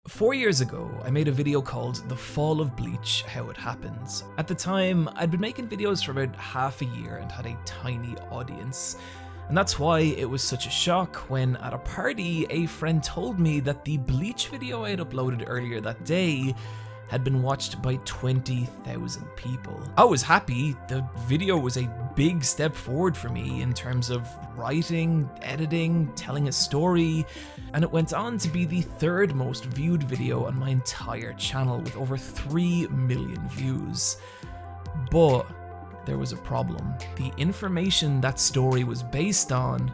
4 years ago, I made a video called The Fall of Bleach, How It Happens. At the time, I'd been making videos for about half a year and had a tiny audience. And that's why it was such a shock when, at a party, a friend told me that the Bleach video I had uploaded earlier that day had been watched by 20,000 people. I was happy. The video was a big step forward for me in terms of writing, editing, telling a story, and it went on to be the third most viewed video on my entire channel with over 3 million views. But there was a problem. The information that story was based on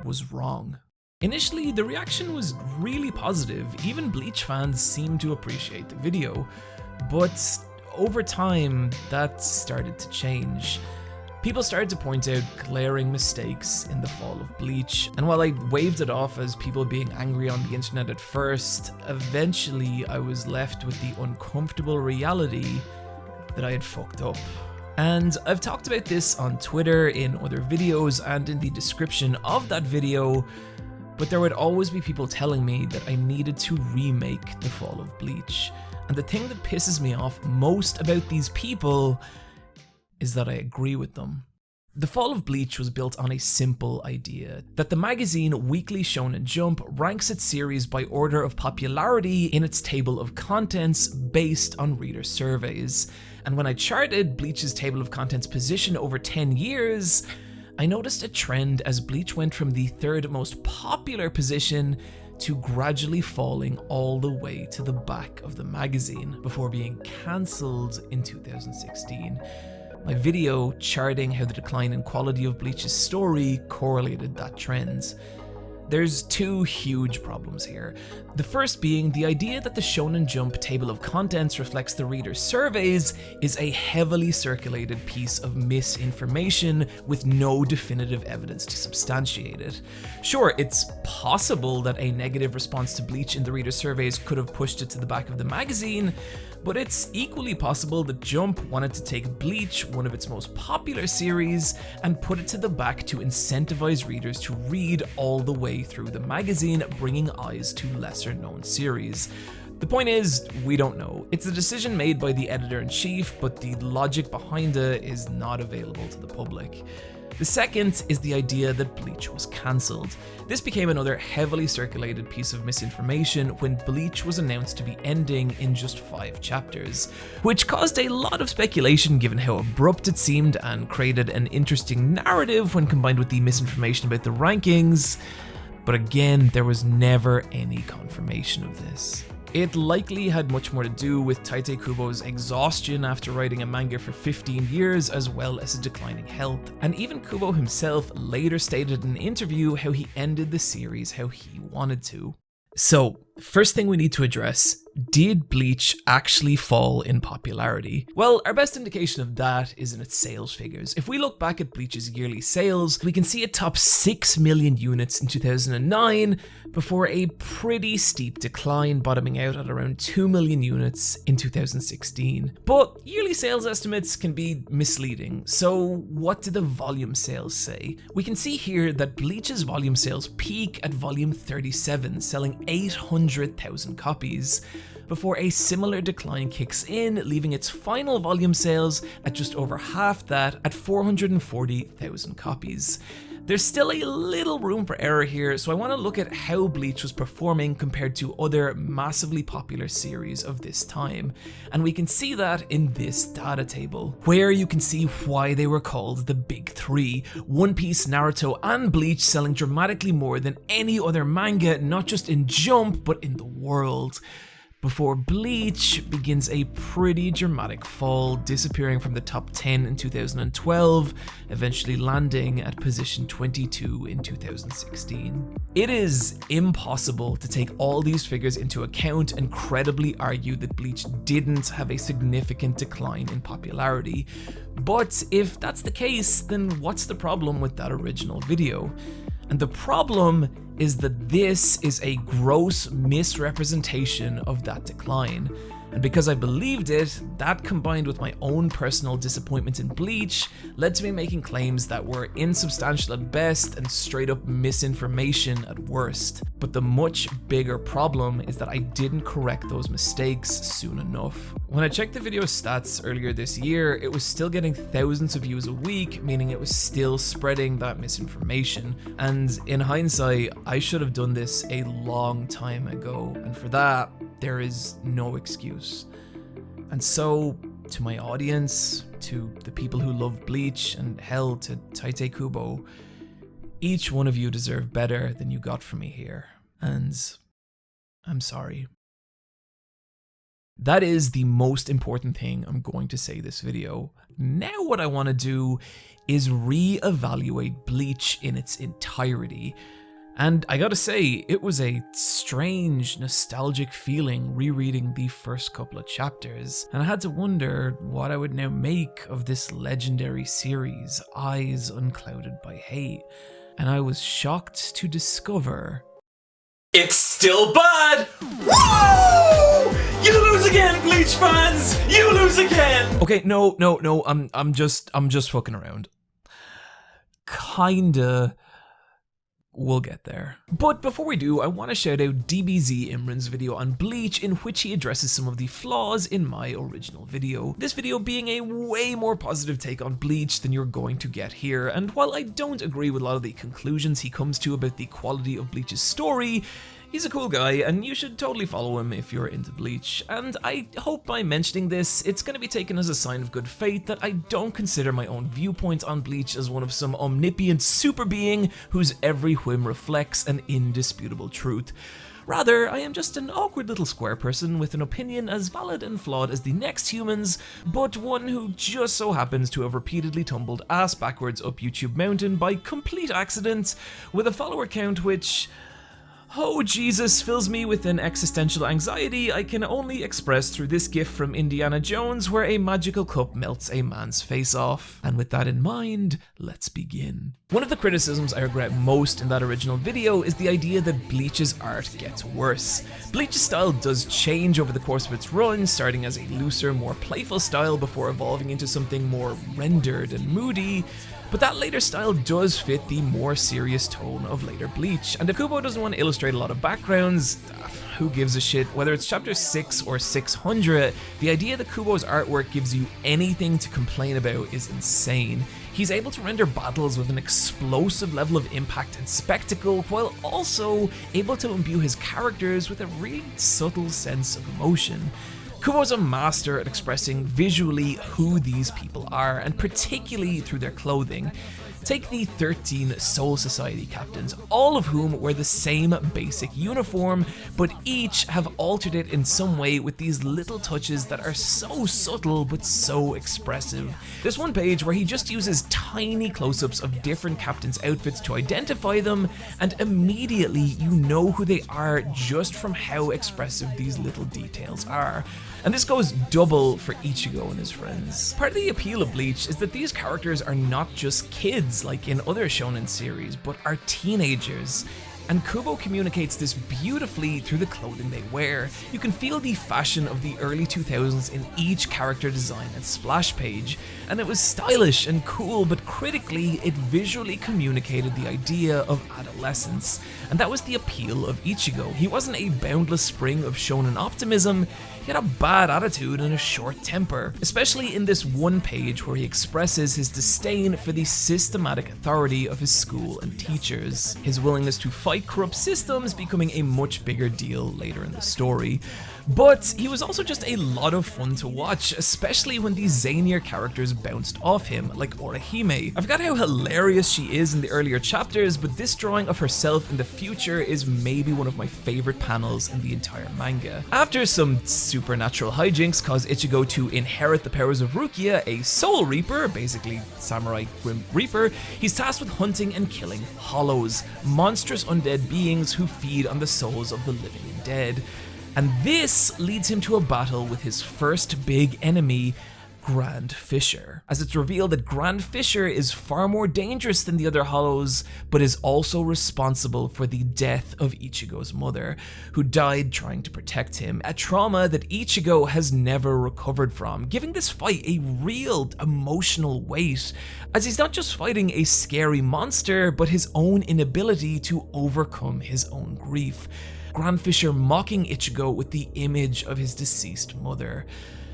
was wrong. Initially, the reaction was really positive. Even Bleach fans seemed to appreciate the video, but over time, that started to change. People started to point out glaring mistakes in the fall of Bleach, and while I waved it off as people being angry on the internet at first, eventually I was left with the uncomfortable reality that I had fucked up. And I've talked about this on Twitter, in other videos, and in the description of that video, but there would always be people telling me that I needed to remake The Fall of Bleach. And the thing that pisses me off most about these people is that I agree with them. The Fall of Bleach was built on a simple idea, that the magazine Weekly Shonen Jump ranks its series by order of popularity in its table of contents based on reader surveys. And when I charted Bleach's table of contents position over 10 years, I noticed a trend as Bleach went from the third most popular position to gradually falling all the way to the back of the magazine before being cancelled in 2016. My video charting how the decline in quality of Bleach's story correlated that trend. There's two huge problems here. The first being the idea that the Shonen Jump table of contents reflects the reader's surveys is a heavily circulated piece of misinformation with no definitive evidence to substantiate it. Sure, it's possible that a negative response to Bleach in the reader's surveys could have pushed it to the back of the magazine, but it's equally possible that Jump wanted to take Bleach, one of its most popular series, and put it to the back to incentivize readers to read all the way through the magazine, bringing eyes to lesser known series. The point is, we don't know. It's a decision made by the editor-in-chief, but the logic behind it is not available to the public. The second is the idea that Bleach was cancelled. This became another heavily circulated piece of misinformation when Bleach was announced to be ending in just 5 chapters, which caused a lot of speculation given how abrupt it seemed and created an interesting narrative when combined with the misinformation about the rankings. But again, there was never any confirmation of this. It likely had much more to do with Tite Kubo's exhaustion after writing a manga for 15 years, as well as his declining health. And even Kubo himself later stated in an interview how he ended the series how he wanted to. So, first thing we need to address, did Bleach actually fall in popularity? Well, our best indication of that is in its sales figures. If we look back at Bleach's yearly sales, we can see it topped 6 million units in 2009 before a pretty steep decline, bottoming out at around 2 million units in 2016. But yearly sales estimates can be misleading, so what do the volume sales say? We can see here that Bleach's volume sales peak at volume 37, selling 800,000 copies, before a similar decline kicks in, leaving its final volume sales at just over half that at 440,000 copies. There's still a little room for error here, so I want to look at how Bleach was performing compared to other massively popular series of this time. And we can see that in this data table, where you can see why they were called the Big Three. One Piece, Naruto, and Bleach selling dramatically more than any other manga, not just in Jump, but in the world. Before Bleach begins a pretty dramatic fall, disappearing from the top 10 in 2012, eventually landing at position 22 in 2016. It is impossible to take all these figures into account and credibly argue that Bleach didn't have a significant decline in popularity. But if that's the case, then what's the problem with that original video? And the problem is that this is a gross misrepresentation of that decline. And because I believed it, that combined with my own personal disappointment in Bleach led to me making claims that were insubstantial at best and straight up misinformation at worst. But the much bigger problem is that I didn't correct those mistakes soon enough. When I checked the video stats earlier this year, it was still getting thousands of views a week, meaning it was still spreading that misinformation. And in hindsight, I should have done this a long time ago, and for that, there is no excuse. And so, to my audience, to the people who love Bleach, and hell, to Tite Kubo, each one of you deserve better than you got from me here, and I'm sorry. That is the most important thing I'm going to say this video. Now what I want to do is re-evaluate Bleach in its entirety. And I gotta say, it was a strange, nostalgic feeling rereading the first couple of chapters, and I had to wonder what I would now make of this legendary series, Eyes Unclouded by Hate. And I was shocked to discover it's still bad! Woo! You lose again, Bleach fans! You lose again! Okay, no, I'm just fucking around. Kinda. We'll get there. But before we do, I want to shout out DBZImran's video on Bleach, in which he addresses some of the flaws in my original video. This video being a way more positive take on Bleach than you're going to get here, and while I don't agree with a lot of the conclusions he comes to about the quality of Bleach's story, he's a cool guy, and you should totally follow him if you're into Bleach. And I hope by mentioning this, it's going to be taken as a sign of good faith that I don't consider my own viewpoint on Bleach as one of some omnipotent super being whose every whim reflects an indisputable truth. Rather, I am just an awkward little square person with an opinion as valid and flawed as the next humans, but one who just so happens to have repeatedly tumbled ass backwards up YouTube mountain by complete accident, with a follower count which, oh Jesus, fills me with an existential anxiety I can only express through this gif from Indiana Jones where a magical cup melts a man's face off. And with that in mind, let's begin. One of the criticisms I regret most in that original video is the idea that Bleach's art gets worse. Bleach's style does change over the course of its run, starting as a looser, more playful style before evolving into something more rendered and moody. But that later style does fit the more serious tone of later Bleach, and if Kubo doesn't want to illustrate a lot of backgrounds, who gives a shit? Whether it's chapter 6 or 600, the idea that Kubo's artwork gives you anything to complain about is insane. He's able to render battles with an explosive level of impact and spectacle, while also able to imbue his characters with a really subtle sense of emotion. Kubo's a master at expressing visually who these people are, and particularly through their clothing. Take the 13 Soul Society captains, all of whom wear the same basic uniform, but each have altered it in some way with these little touches that are so subtle but so expressive. There's one page where he just uses tiny close-ups of different captains' outfits to identify them, and immediately you know who they are just from how expressive these little details are. And this goes double for Ichigo and his friends. Part of the appeal of Bleach is that these characters are not just kids like in other shonen series, but are teenagers. And Kubo communicates this beautifully through the clothing they wear. You can feel the fashion of the early 2000s in each character design and splash page, and it was stylish and cool, but critically, it visually communicated the idea of adolescence. And that was the appeal of Ichigo. He wasn't a boundless spring of shonen optimism, he had a bad attitude and a short temper, especially in this one page where he expresses his disdain for the systematic authority of his school and teachers, his willingness to fight corrupt systems becoming a much bigger deal later in the story. But he was also just a lot of fun to watch, especially when these zanier characters bounced off him, like Orihime. I forgot how hilarious she is in the earlier chapters, but this drawing of herself in the future is maybe one of my favorite panels in the entire manga. After some supernatural hijinks cause Ichigo to inherit the powers of Rukia, a Soul Reaper, basically Samurai Grim Reaper, he's tasked with hunting and killing Hollows, monstrous undead beings who feed on the souls of the living and dead. And this leads him to a battle with his first big enemy, Grand Fissure, as it's revealed that Grand Fissure is far more dangerous than the other hollows, but is also responsible for the death of Ichigo's mother, who died trying to protect him, a trauma that Ichigo has never recovered from, giving this fight a real emotional weight, as he's not just fighting a scary monster, but his own inability to overcome his own grief. Grand Fissure mocking Ichigo with the image of his deceased mother.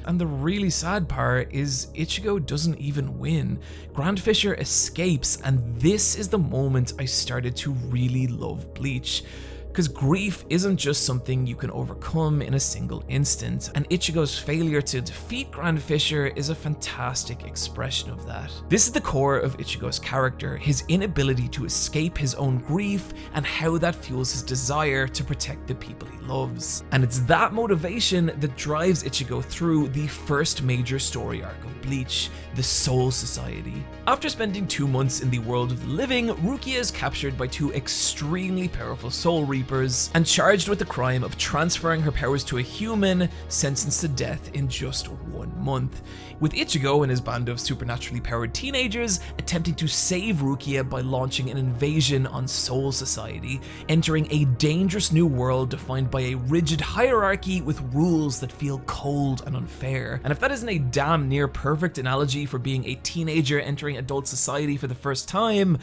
And the really sad part is Ichigo doesn't even win. Grand Fissure escapes, and this is the moment I started to really love Bleach. Because grief isn't just something you can overcome in a single instant, and Ichigo's failure to defeat Grand Fissure is a fantastic expression of that. This is the core of Ichigo's character, his inability to escape his own grief, and how that fuels his desire to protect the people he loves. And it's that motivation that drives Ichigo through the first major story arc of Bleach, the Soul Society. After spending 2 months in the world of the living, Rukia is captured by 2 extremely powerful Soul Reapers and charged with the crime of transferring her powers to a human, sentenced to death in just 1 month, with Ichigo and his band of supernaturally powered teenagers attempting to save Rukia by launching an invasion on Soul Society, entering a dangerous new world defined by a rigid hierarchy with rules that feel cold and unfair. And if that isn't a damn near perfect analogy for being a teenager entering adult society for the first time,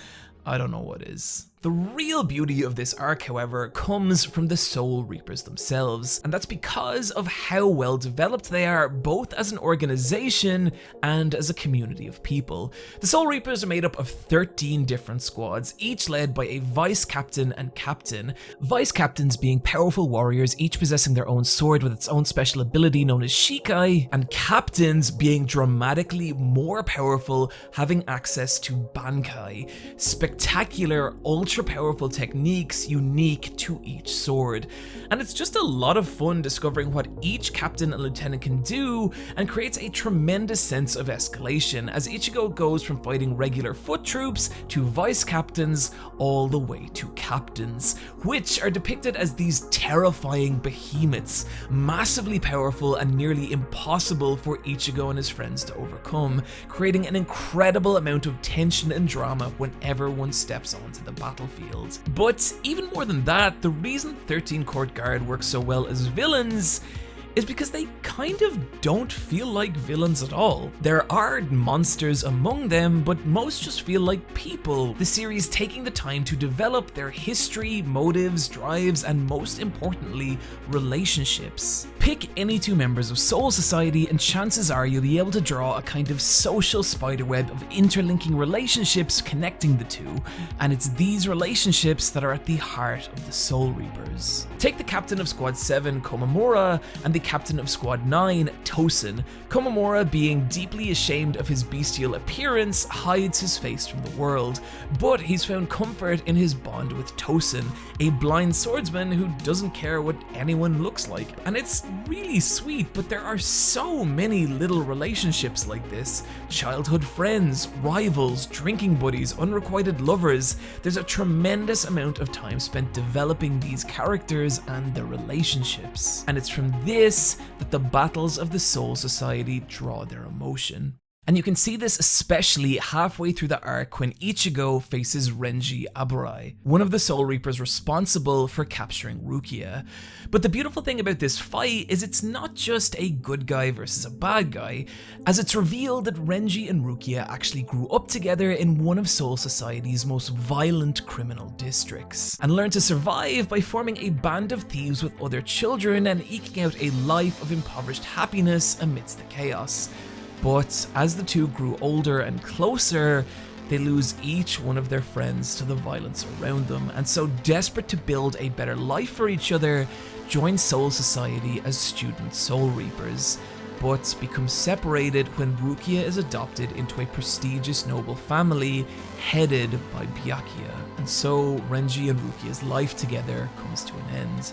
I don't know what is. The real beauty of this arc, however, comes from the Soul Reapers themselves, and that's because of how well developed they are, both as an organization and as a community of people. The Soul Reapers are made up of 13 different squads, each led by a vice captain and captain. Vice captains being powerful warriors, each possessing their own sword with its own special ability known as Shikai, and captains being dramatically more powerful, having access to Bankai, spectacular, ultra-powerful techniques unique to each sword. And it's just a lot of fun discovering what each captain and lieutenant can do, and creates a tremendous sense of escalation as Ichigo goes from fighting regular foot troops to vice captains all the way to captains, which are depicted as these terrifying behemoths, massively powerful and nearly impossible for Ichigo and his friends to overcome, creating an incredible amount of tension and drama whenever one steps onto the battlefield. But even more than that, the reason 13 Court Guard works so well as villains is because they kind of don't feel like villains at all. There are monsters among them, but most just feel like people, the series taking the time to develop their history, motives, drives, and most importantly, relationships. Pick any 2 members of Soul Society and chances are you'll be able to draw a kind of social spiderweb of interlinking relationships connecting the 2, and it's these relationships that are at the heart of the Soul Reapers. Take the captain of Squad 7, Komamura, and the captain of Squad 9, Tosin. Komamura, being deeply ashamed of his bestial appearance, hides his face from the world, but he's found comfort in his bond with Tosin, a blind swordsman who doesn't care what anyone looks like. And it's really sweet, but there are so many little relationships like this. Childhood friends, rivals, drinking buddies, unrequited lovers. There's a tremendous amount of time spent developing these characters and their relationships. And it's from this that the battles of the Soul Society draw their emotion. And you can see this especially halfway through the arc when Ichigo faces Renji Aburai, one of the Soul Reapers responsible for capturing Rukia. But the beautiful thing about this fight is it's not just a good guy versus a bad guy, as it's revealed that Renji and Rukia actually grew up together in one of Soul Society's most violent criminal districts, and learned to survive by forming a band of thieves with other children and eking out a life of impoverished happiness amidst the chaos. But as the 2 grew older and closer, they lose each one of their friends to the violence around them, and so desperate to build a better life for each other, join Soul Society as student Soul Reapers, but become separated when Rukia is adopted into a prestigious noble family headed by Byakuya, and so Renji and Rukia's life together comes to an end.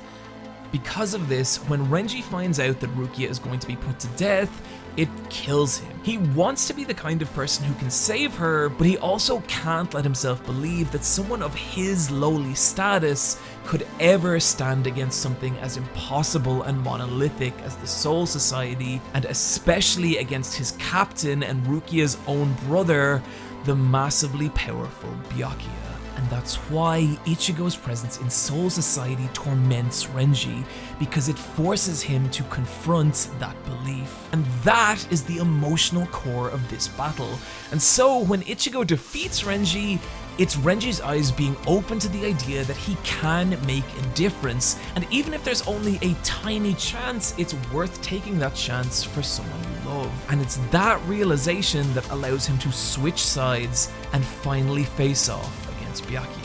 Because of this, when Renji finds out that Rukia is going to be put to death, it kills him. He wants to be the kind of person who can save her, but he also can't let himself believe that someone of his lowly status could ever stand against something as impossible and monolithic as the Soul Society, and especially against his captain and Rukia's own brother, the massively powerful Byakuya. And that's why Ichigo's presence in Soul Society torments Renji, because it forces him to confront that belief. And that is the emotional core of this battle. And so when Ichigo defeats Renji, it's Renji's eyes being open to the idea that he can make a difference. And even if there's only a tiny chance, it's worth taking that chance for someone you love. And it's that realization that allows him to switch sides and finally face off against Byakuya.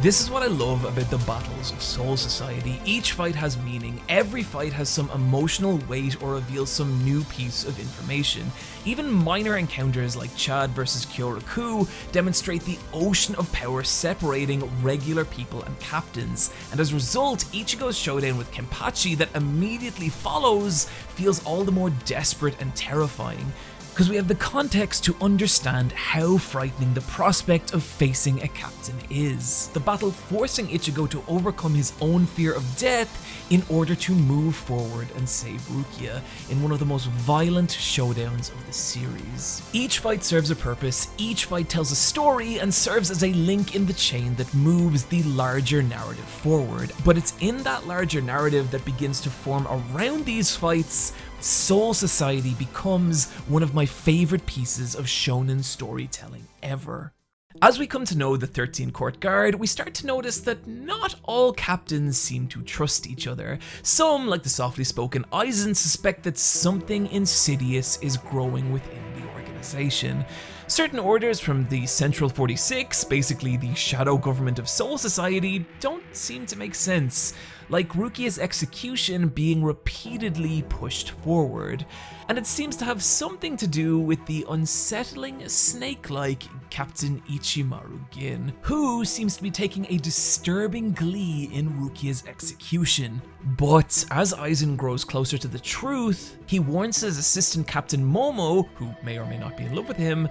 This is what I love about the battles of Soul Society. Each fight has meaning, every fight has some emotional weight or reveals some new piece of information. Even minor encounters like Chad versus Kyoraku demonstrate the ocean of power separating regular people and captains, and as a result, Ichigo's showdown with Kenpachi that immediately follows feels all the more desperate and terrifying, because we have the context to understand how frightening the prospect of facing a captain is. The battle forcing Ichigo to overcome his own fear of death in order to move forward and save Rukia in one of the most violent showdowns of the series. Each fight serves a purpose, each fight tells a story, and serves as a link in the chain that moves the larger narrative forward. But it's in that larger narrative that begins to form around these fights Soul Society becomes one of my favorite pieces of shonen storytelling ever. As we come to know the 13 Court Guard, we start to notice that not all captains seem to trust each other. Some, like the softly spoken Eisen, suspect that something insidious is growing within the organization. Certain orders from the Central 46, basically the shadow government of Soul Society, don't seem to make sense, like Rukia's execution being repeatedly pushed forward. And it seems to have something to do with the unsettling, snake-like Captain Ichimaru Gin, who seems to be taking a disturbing glee in Rukia's execution. But as Aizen grows closer to the truth, he warns his assistant Captain Momo, who may or may not be in love with him,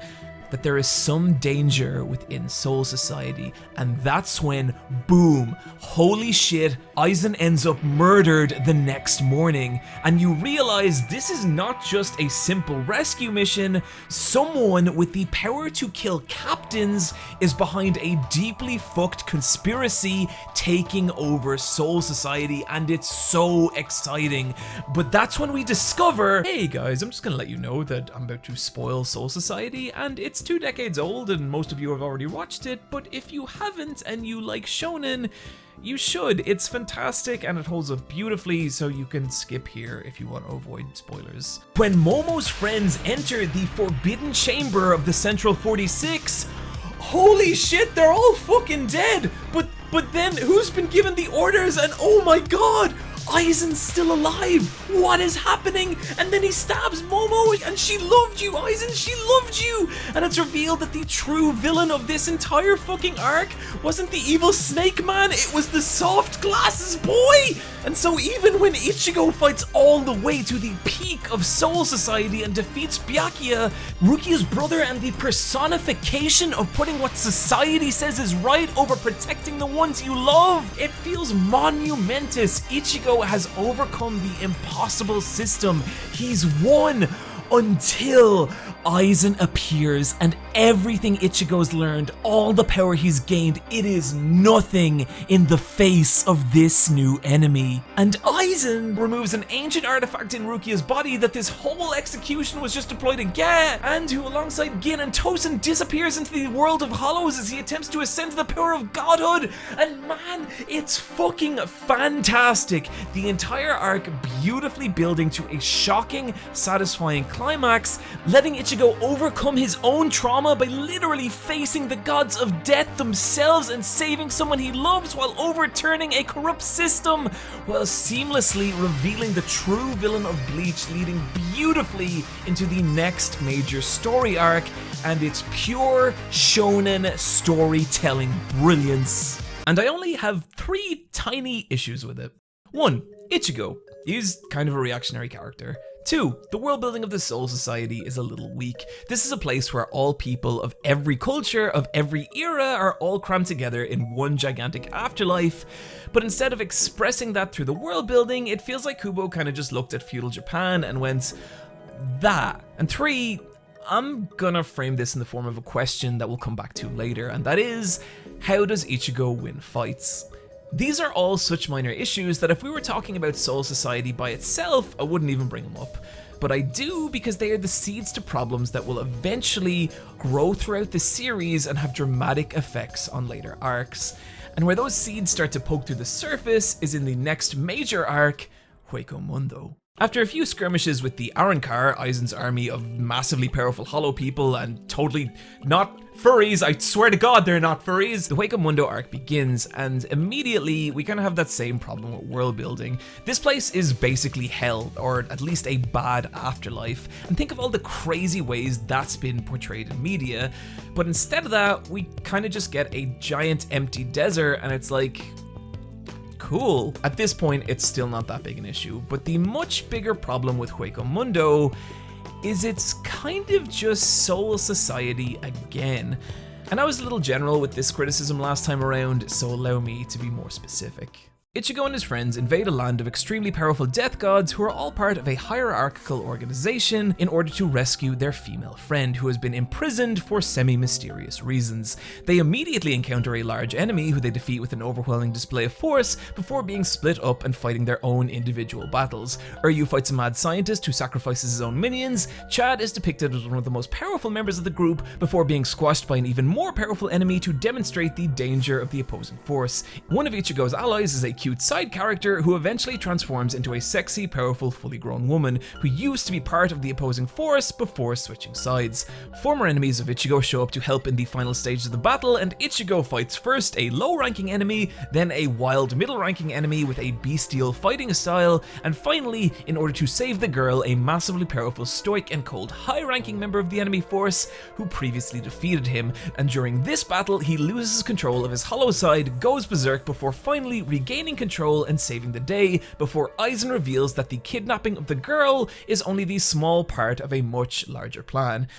that there is some danger within Soul Society, and that's when, boom, holy shit, Aizen ends up murdered the next morning, and you realize this is not just a simple rescue mission. Someone with the power to kill captains is behind a deeply fucked conspiracy taking over Soul Society, and it's so exciting. But that's when we discover, hey guys, I'm just gonna let you know that I'm about to spoil Soul Society, and it's 2 decades old and most of you have already watched it, but if you haven't and you like shonen, you should. It's fantastic and it holds up beautifully, so you can skip here if you want to avoid spoilers. When Momo's friends enter the forbidden chamber of the Central 46, holy shit, they're all fucking dead! But then who's been given the orders, and oh my god! Aizen's still alive! What is happening? And then he stabs Momo, and she loved you, Aizen, she loved you! And it's revealed that the true villain of this entire fucking arc wasn't the evil snake man, it was the soft glasses boy! And so even when Ichigo fights all the way to the peak of Soul Society and defeats Byakuya, Rukia's brother and the personification of putting what society says is right over protecting the ones you love, it feels monumentous. Ichigo has overcome the impossible system. He's won until Aizen appears, and everything Ichigo's learned, all the power he's gained, it is nothing in the face of this new enemy. And Aizen removes an ancient artifact in Rukia's body that this whole execution was just deployed to get, and who alongside Gin and Tosen disappears into the world of hollows as he attempts to ascend to the power of godhood. And man, it's fucking fantastic. The entire arc beautifully building to a shocking, satisfying climax, letting Ichigo overcome his own trauma by literally facing the gods of death themselves and saving someone he loves while overturning a corrupt system, while seamlessly revealing the true villain of Bleach, leading beautifully into the next major story arc and its pure shonen storytelling brilliance. And I only have 3 tiny issues with it. 1. Ichigo. He's kind of a reactionary character. 2. The world building of the Soul Society is a little weak. This is a place where all people of every culture, of every era, are all crammed together in one gigantic afterlife. But instead of expressing that through the world building, it feels like Kubo kind of just looked at feudal Japan and went, that. And 3, I'm gonna frame this in the form of a question that we'll come back to later, and that is, how does Ichigo win fights? These are all such minor issues that if we were talking about Soul Society by itself, I wouldn't even bring them up. But I do because they are the seeds to problems that will eventually grow throughout the series and have dramatic effects on later arcs. And where those seeds start to poke through the surface is in the next major arc, Hueco Mundo. After a few skirmishes with the Arrancar, Aizen's army of massively powerful hollow people and totally not furries, I swear to God they're not furries, the Hueco Mundo arc begins, and immediately we kind of have that same problem with world building. This place is basically hell, or at least a bad afterlife, and think of all the crazy ways that's been portrayed in media, but instead of that, we kind of just get a giant empty desert, and it's like, cool. At this point, it's still not that big an issue, but the much bigger problem with Hueco Mundo is it's kind of just Soul Society again. And I was a little general with this criticism last time around, so allow me to be more specific. Ichigo and his friends invade a land of extremely powerful death gods who are all part of a hierarchical organization in order to rescue their female friend who has been imprisoned for semi-mysterious reasons. They immediately encounter a large enemy who they defeat with an overwhelming display of force before being split up and fighting their own individual battles. Uryu fights a mad scientist who sacrifices his own minions, Chad is depicted as one of the most powerful members of the group before being squashed by an even more powerful enemy to demonstrate the danger of the opposing force. One of Ichigo's allies is a cute side character who eventually transforms into a sexy, powerful, fully grown woman who used to be part of the opposing force before switching sides. Former enemies of Ichigo show up to help in the final stages of the battle, and Ichigo fights first a low-ranking enemy, then a wild middle-ranking enemy with a bestial fighting style, and finally, in order to save the girl, a massively powerful, stoic and cold high-ranking member of the enemy force who previously defeated him, and during this battle he loses control of his hollow side, goes berserk before finally regaining control and saving the day before Eisen reveals that the kidnapping of the girl is only the small part of a much larger plan.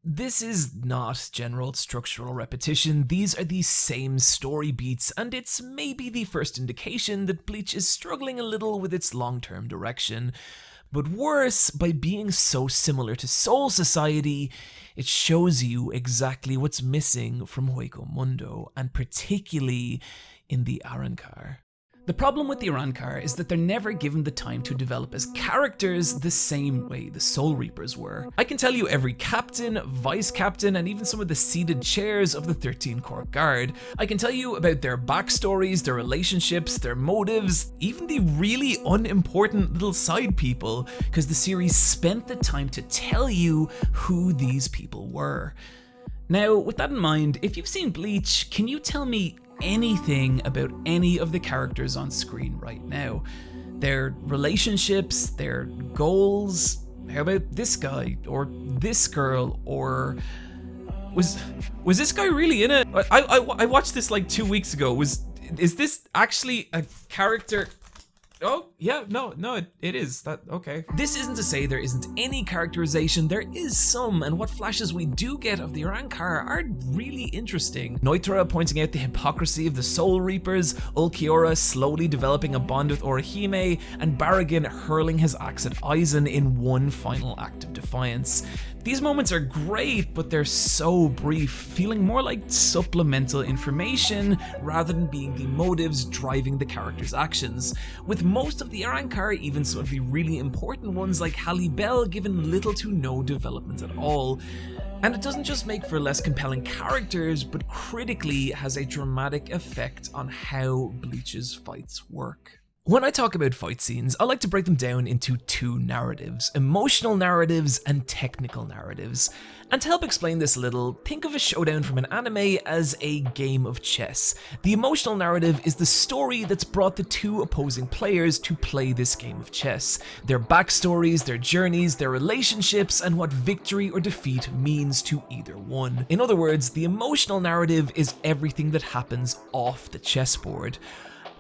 This is not general structural repetition, these are the same story beats, and it's maybe the first indication that Bleach is struggling a little with its long-term direction. But worse, by being so similar to Soul Society, it shows you exactly what's missing from Hueco Mundo, and particularly in the Arrancar. The problem with the Arrancar is that they're never given the time to develop as characters the same way the Soul Reapers were. I can tell you every captain, vice captain, and even some of the seated chairs of the 13 Court Guard. I can tell you about their backstories, their relationships, their motives, even the really unimportant little side people, because the series spent the time to tell you who these people were. Now, with that in mind, if you've seen Bleach, can you tell me anything about any of the characters on screen right now? Their relationships, their goals? How about this guy or this girl? Or was this guy really in it? I watched this like 2 weeks ago. Is this actually a character? Oh, yeah, no, it is. That okay. This isn't to say there isn't any characterization, there is some, and what flashes we do get of the Arrancar are really interesting. Noitra pointing out the hypocrisy of the Soul Reapers, Ulquiorra slowly developing a bond with Orihime, and Barragan hurling his axe at Eisen in one final act of defiance. These moments are great, but they're so brief, feeling more like supplemental information rather than being the motives driving the characters' actions. With most of the Arrancar, even some of the really important ones like Halle Bell, given little to no development at all. And it doesn't just make for less compelling characters, but critically has a dramatic effect on how Bleach's fights work. When I talk about fight scenes, I like to break them down into two narratives, emotional narratives and technical narratives. And to help explain this a little, think of a showdown from an anime as a game of chess. The emotional narrative is the story that's brought the two opposing players to play this game of chess. Their backstories, their journeys, their relationships, and what victory or defeat means to either one. In other words, the emotional narrative is everything that happens off the chessboard,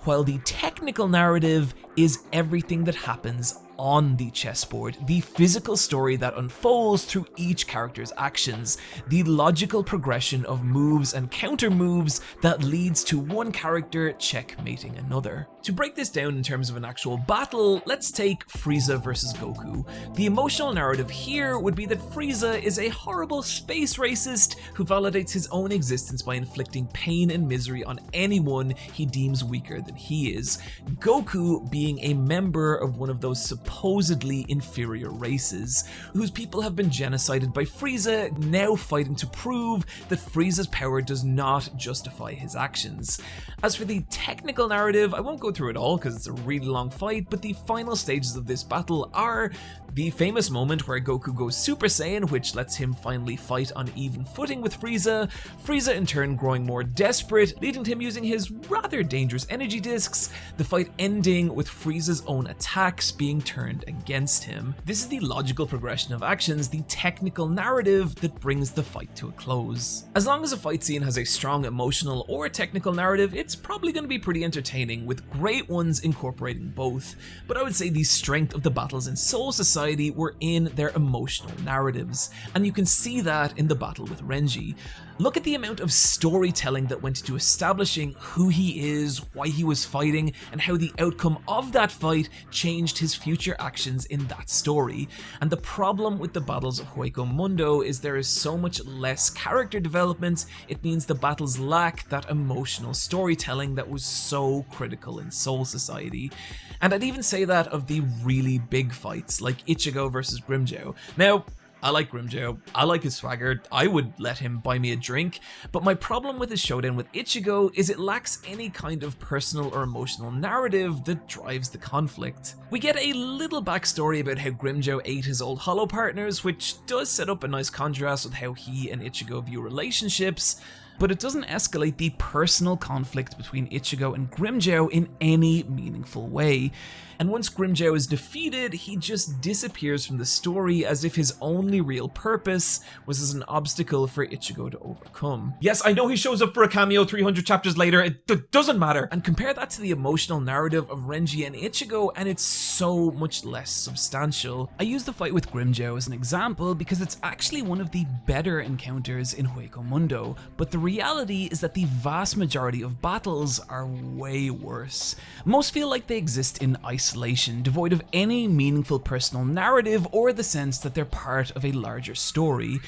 while the technical narrative is everything that happens on the chessboard, the physical story that unfolds through each character's actions, the logical progression of moves and counter moves that leads to one character checkmating another. To break this down in terms of an actual battle, let's take Frieza versus Goku. The emotional narrative here would be that Frieza is a horrible space racist who validates his own existence by inflicting pain and misery on anyone he deems weaker than he is. Goku being a member of one of those supposedly inferior races, whose people have been genocided by Frieza, now fighting to prove that Frieza's power does not justify his actions. As for the technical narrative, I won't go through it all because it's a really long fight, but the final stages of this battle are the famous moment where Goku goes Super Saiyan, which lets him finally fight on even footing with Frieza, Frieza in turn growing more desperate, leading to him using his rather dangerous energy discs, the fight ending with Frieza's own attacks being turned against him. This is the logical progression of actions, the technical narrative that brings the fight to a close. As long as a fight scene has a strong emotional or technical narrative, it's probably going to be pretty entertaining, with great ones incorporating both. But I would say the strength of the battles in Soul Society were in their emotional narratives, and you can see that in the battle with Renji. Look at the amount of storytelling that went into establishing who he is, why he was fighting, and how the outcome of that fight changed his future actions in that story. And the problem with the battles of Hueco Mundo is there is so much less character development. It means the battles lack that emotional storytelling that was so critical in Soul Society. And I'd even say that of the really big fights, like Ichigo versus Grimmjow. Now, I like Grimmjow, I like his swagger, I would let him buy me a drink, but my problem with his showdown with Ichigo is it lacks any kind of personal or emotional narrative that drives the conflict. We get a little backstory about how Grimmjow ate his old Hollow partners, which does set up a nice contrast with how he and Ichigo view relationships, but it doesn't escalate the personal conflict between Ichigo and Grimmjow in any meaningful way. And once Grimmjow is defeated, he just disappears from the story as if his only real purpose was as an obstacle for Ichigo to overcome. Yes, I know he shows up for a cameo 300 chapters later, it doesn't matter. And compare that to the emotional narrative of Renji and Ichigo, and it's so much less substantial. I use the fight with Grimmjow as an example because it's actually one of the better encounters in Hueco Mundo, but the reality is that the vast majority of battles are way worse. Most feel like they exist in isolation, devoid of any meaningful personal narrative or the sense that they're part of a larger story.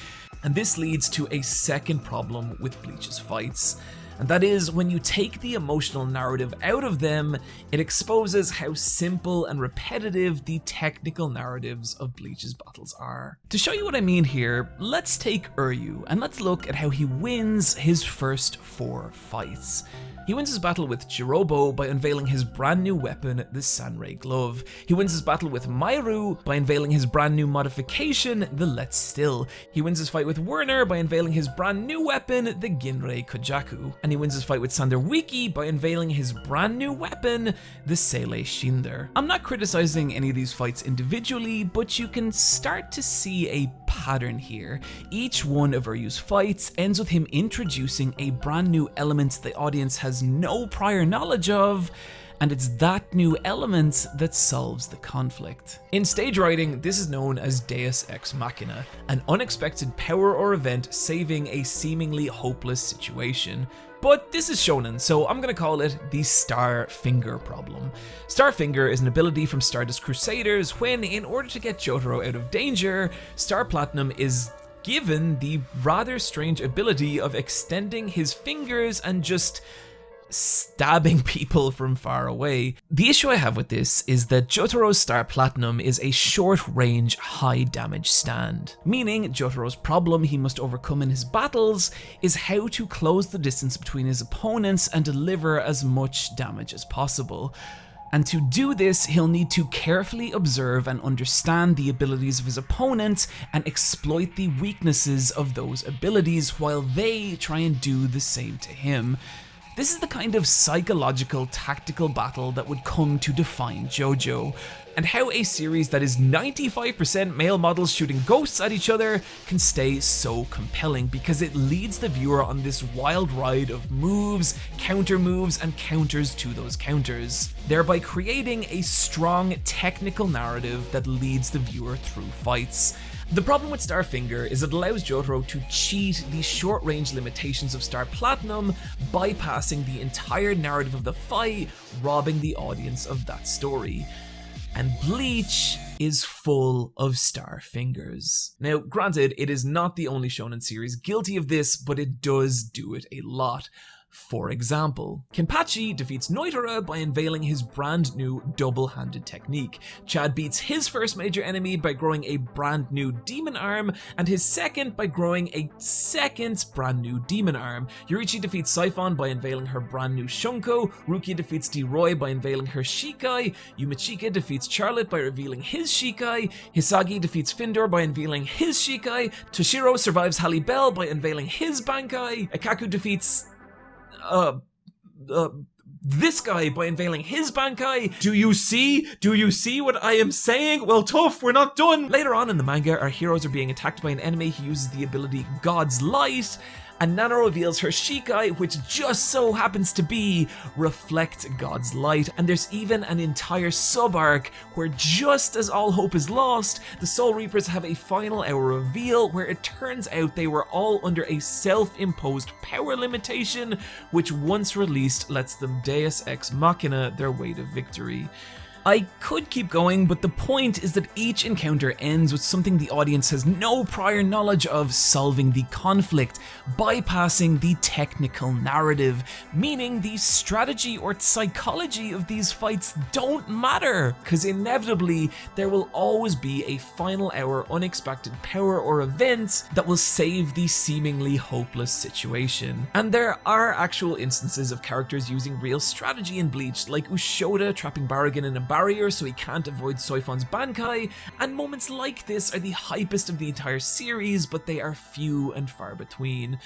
And this leads to a second problem with Bleach's fights. And that is, when you take the emotional narrative out of them, it exposes how simple and repetitive the technical narratives of Bleach's battles are. To show you what I mean here, let's take Uryu and let's look at how he wins his first 4 fights. He wins his battle with Jirobo by unveiling his brand new weapon, the Sanrei Glove. He wins his battle with Mairu by unveiling his brand new modification, the Let's Still. He wins his fight with Werner by unveiling his brand new weapon, the Ginrei Kojaku. And he wins his fight with Sander Wiki by unveiling his brand new weapon, the Seile Shinder. I'm not criticizing any of these fights individually, but you can start to see a pattern here. Each one of Uryu's fights ends with him introducing a brand new element the audience has no prior knowledge of, and it's that new element that solves the conflict. In stage writing, this is known as Deus Ex Machina, an unexpected power or event saving a seemingly hopeless situation. But this is shonen, so I'm gonna call it the Star Finger problem. Star Finger is an ability from Stardust Crusaders when, in order to get Jotaro out of danger, Star Platinum is given the rather strange ability of extending his fingers and just stabbing people from far away. The issue I have with this is that Jotaro's Star Platinum is a short-range, high-damage stand, meaning Jotaro's problem he must overcome in his battles is how to close the distance between his opponents and deliver as much damage as possible. And to do this, he'll need to carefully observe and understand the abilities of his opponent and exploit the weaknesses of those abilities while they try and do the same to him. This is the kind of psychological, tactical battle that would come to define JoJo. and how a series that is 95% male models shooting ghosts at each other can stay so compelling, because it leads the viewer on this wild ride of moves, counter moves, and counters to those counters, thereby creating a strong technical narrative that leads the viewer through fights. The problem with Starfinger is it allows Jotaro to cheat the short-range limitations of Star Platinum, bypassing the entire narrative of the fight, robbing the audience of that story. And Bleach is full of Starfingers. Now, granted, it is not the only shonen series guilty of this, but it does do it a lot. For example, Kenpachi defeats Noitara by unveiling his brand new double-handed technique. Chad beats his first major enemy by growing a brand new demon arm, and his second by growing a second brand new demon arm. Yorichi defeats Siphon by unveiling her brand new Shunko, Rukia defeats D-Roy by unveiling her Shikai, Yumichika defeats Charlotte by revealing his Shikai, Hisagi defeats Findor by unveiling his Shikai, Toshiro survives Halle Bell by unveiling his Bankai, Akaku defeats this guy by unveiling his Bankai. Do you see what I am saying? Well, tough, we're not done. Later on in the manga, our heroes are being attacked by an enemy who uses the ability God's Light, and Nana reveals her Shikai, which just so happens to be Reflect God's Light. And there's even an entire sub-arc where, just as all hope is lost, the Soul Reapers have a final hour reveal where it turns out they were all under a self-imposed power limitation, which once released lets them Deus Ex Machina their way to victory. I could keep going, but the point is that each encounter ends with something the audience has no prior knowledge of solving the conflict, bypassing the technical narrative, meaning the strategy or psychology of these fights don't matter, because inevitably there will always be a final hour unexpected power or event that will save the seemingly hopeless situation. And there are actual instances of characters using real strategy in Bleach, like Ushoda trapping Baragon in a barrier so he can't avoid Soifon's Bankai, and moments like this are the hypest of the entire series, but they are few and far between.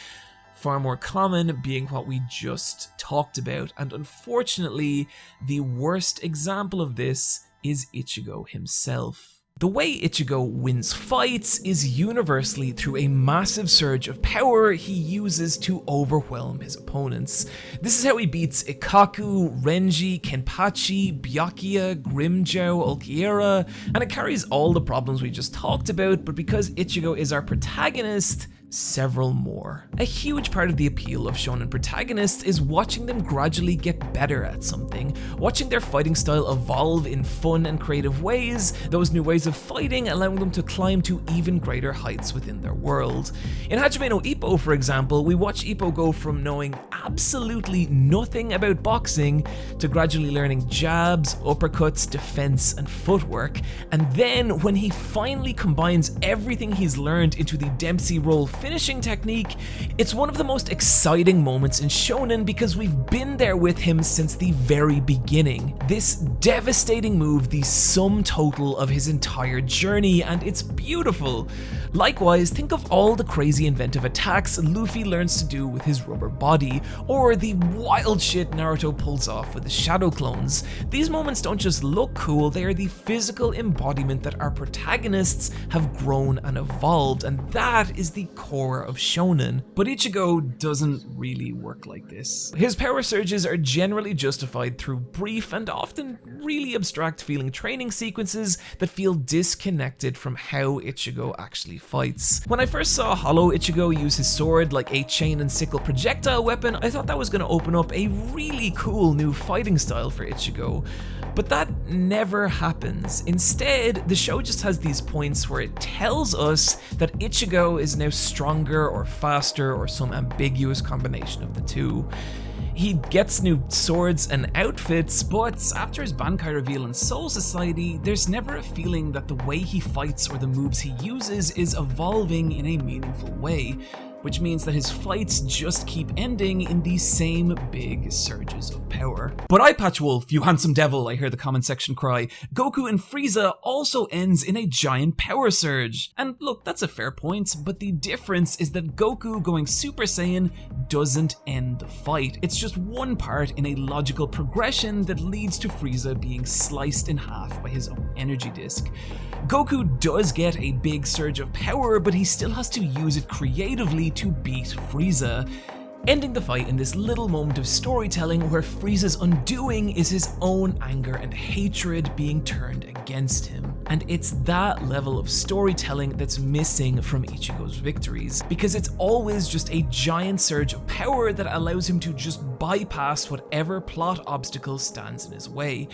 Far more common being what we just talked about, and unfortunately, the worst example of this is Ichigo himself. The way Ichigo wins fights is universally through a massive surge of power he uses to overwhelm his opponents. This is how he beats Ikkaku, Renji, Kenpachi, Byakuya, Grimmjow, Ulquiorra, and it carries all the problems we just talked about, but because Ichigo is our protagonist, several more. A huge part of the appeal of shonen protagonists is watching them gradually get better at something, watching their fighting style evolve in fun and creative ways, those new ways of fighting allowing them to climb to even greater heights within their world. In Hajime no Ippo, for example, we watch Ippo go from knowing absolutely nothing about boxing to gradually learning jabs, uppercuts, defense, and footwork, and then when he finally combines everything he's learned into the Dempsey roll finishing technique, it's one of the most exciting moments in shonen because we've been there with him since the very beginning. This devastating move, the sum total of his entire journey, and it's beautiful. Likewise, think of all the crazy inventive attacks Luffy learns to do with his rubber body, or the wild shit Naruto pulls off with his shadow clones. These moments don't just look cool, they are the physical embodiment that our protagonists have grown and evolved, and that is the core of shonen. But Ichigo doesn't really work like this. His power surges are generally justified through brief and often really abstract feeling training sequences that feel disconnected from how Ichigo actually fights. When I first saw Hollow Ichigo use his sword like a chain and sickle projectile weapon, I thought that was going to open up a really cool new fighting style for Ichigo. But that never happens. Instead, the show just has these points where it tells us that Ichigo is now stronger or faster or some ambiguous combination of the two. He gets new swords and outfits, but after his Bankai reveal in Soul Society, there's never a feeling that the way he fights or the moves he uses is evolving in a meaningful way. which means that his fights just keep ending in these same big surges of power. But Eyepatch Wolf, you handsome devil, I hear the comment section cry, Goku and Frieza also ends in a giant power surge. And look, that's a fair point, but the difference is that Goku going Super Saiyan doesn't end the fight. It's just one part in a logical progression that leads to Frieza being sliced in half by his own energy disc. Goku does get a big surge of power, but he still has to use it creatively to beat Frieza, ending the fight in this little moment of storytelling where Frieza's undoing is his own anger and hatred being turned against him. And it's that level of storytelling that's missing from Ichigo's victories, because it's always just a giant surge of power that allows him to just bypass whatever plot obstacle stands in his way.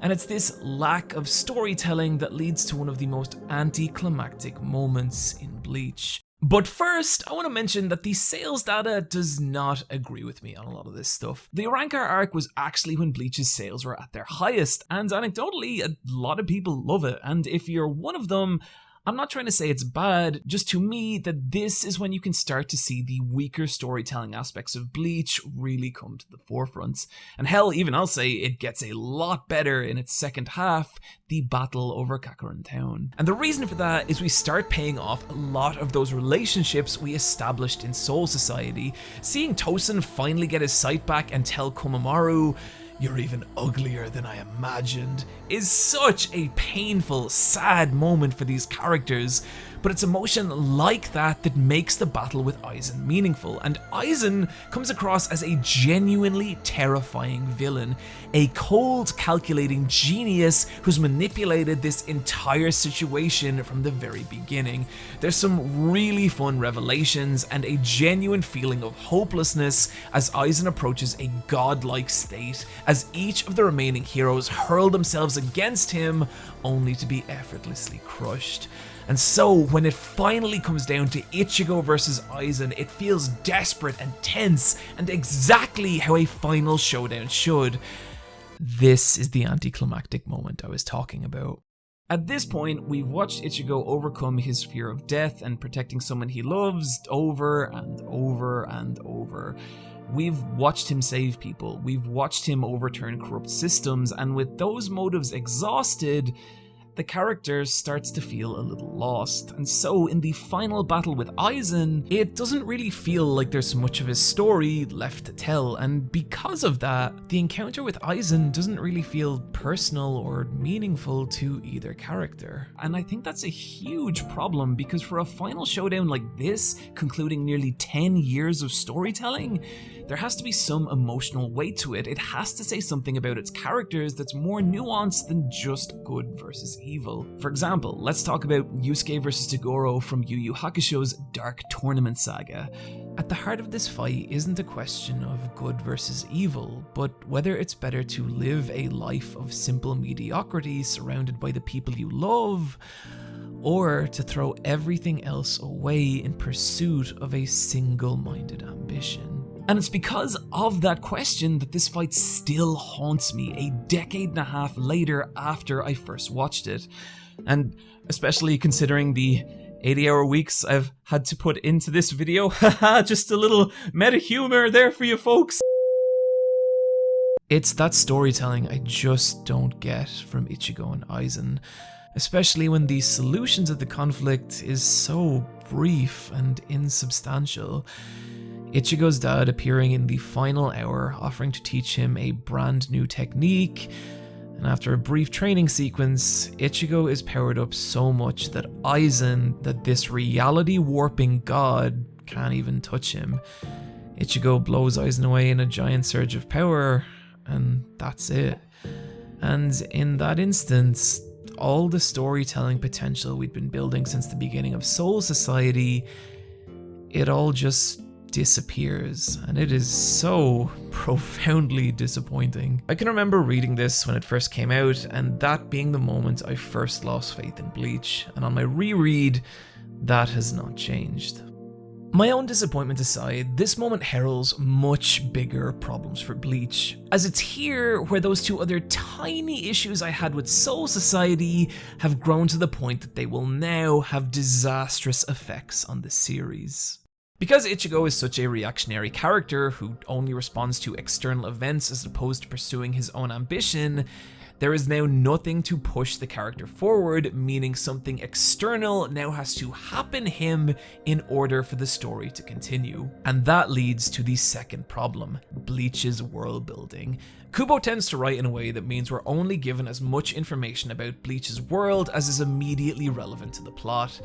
And it's this lack of storytelling that leads to one of the most anticlimactic moments in Bleach. But first, I want to mention that the sales data does not agree with me on a lot of this stuff. The Rancor arc was actually when Bleach's sales were at their highest, and anecdotally, a lot of people love it, and if you're one of them, I'm not trying to say it's bad, just to me that this is when you can start to see the weaker storytelling aspects of Bleach really come to the forefront. And hell, even I'll say it gets a lot better in its second half, the battle over Kakaroon Town. And the reason for that is we start paying off a lot of those relationships we established in Soul Society. Seeing Tosen finally get his sight back and tell Komamoru, "You're even uglier than I imagined," is such a painful, sad moment for these characters, but it's emotion like that that makes the battle with Aizen meaningful, and Aizen comes across as a genuinely terrifying villain, a cold, calculating genius who's manipulated this entire situation from the very beginning. There's some really fun revelations and a genuine feeling of hopelessness as Aizen approaches a godlike state, as each of the remaining heroes hurl themselves against him only to be effortlessly crushed. And so when it finally comes down to Ichigo versus Aizen, it feels desperate and tense and exactly how a final showdown should. This is the anticlimactic moment I was talking about. At this point, we've watched Ichigo overcome his fear of death and protecting someone he loves over and over and over. We've watched him save people, we've watched him overturn corrupt systems, and with those motives exhausted, the character starts to feel a little lost. And so in the final battle with Aizen, it doesn't really feel like there's much of his story left to tell, and because of that, the encounter with Aizen doesn't really feel personal or meaningful to either character. And I think that's a huge problem, because for a final showdown like this, concluding nearly 10 years of storytelling, there has to be some emotional weight to it. It has to say something about its characters that's more nuanced than just good versus evil. For example, let's talk about Yusuke versus Toguro from Yu Yu Hakusho's Dark Tournament Saga. At the heart of this fight isn't a question of good versus evil, but whether it's better to live a life of simple mediocrity surrounded by the people you love, or to throw everything else away in pursuit of a single-minded ambition. And it's because of that question that this fight still haunts me a decade and a half later after I first watched it. And especially considering the 80-hour weeks I've had to put into this video. Haha, just a little meta humor there for you folks. It's that storytelling I just don't get from Ichigo and Aizen, especially when the solution to the conflict is so brief and insubstantial. Ichigo's dad appearing in the final hour, offering to teach him a brand new technique, and after a brief training sequence, Ichigo is powered up so much that Aizen, this reality warping god, can't even touch him. Ichigo blows Aizen away in a giant surge of power, and that's it. And in that instance, all the storytelling potential we'd been building since the beginning of Soul Society, it all just disappears, and it is so profoundly disappointing. I can remember reading this when it first came out, and that being the moment I first lost faith in Bleach, and on my reread, that has not changed. My own disappointment aside, this moment heralds much bigger problems for Bleach, as it's here where those two other tiny issues I had with Soul Society have grown to the point that they will now have disastrous effects on the series. Because Ichigo is such a reactionary character who only responds to external events as opposed to pursuing his own ambition, there is now nothing to push the character forward, meaning something external now has to happen him in order for the story to continue. And that leads to the second problem, Bleach's world building. Kubo tends to write in a way that means we're only given as much information about Bleach's world as is immediately relevant to the plot.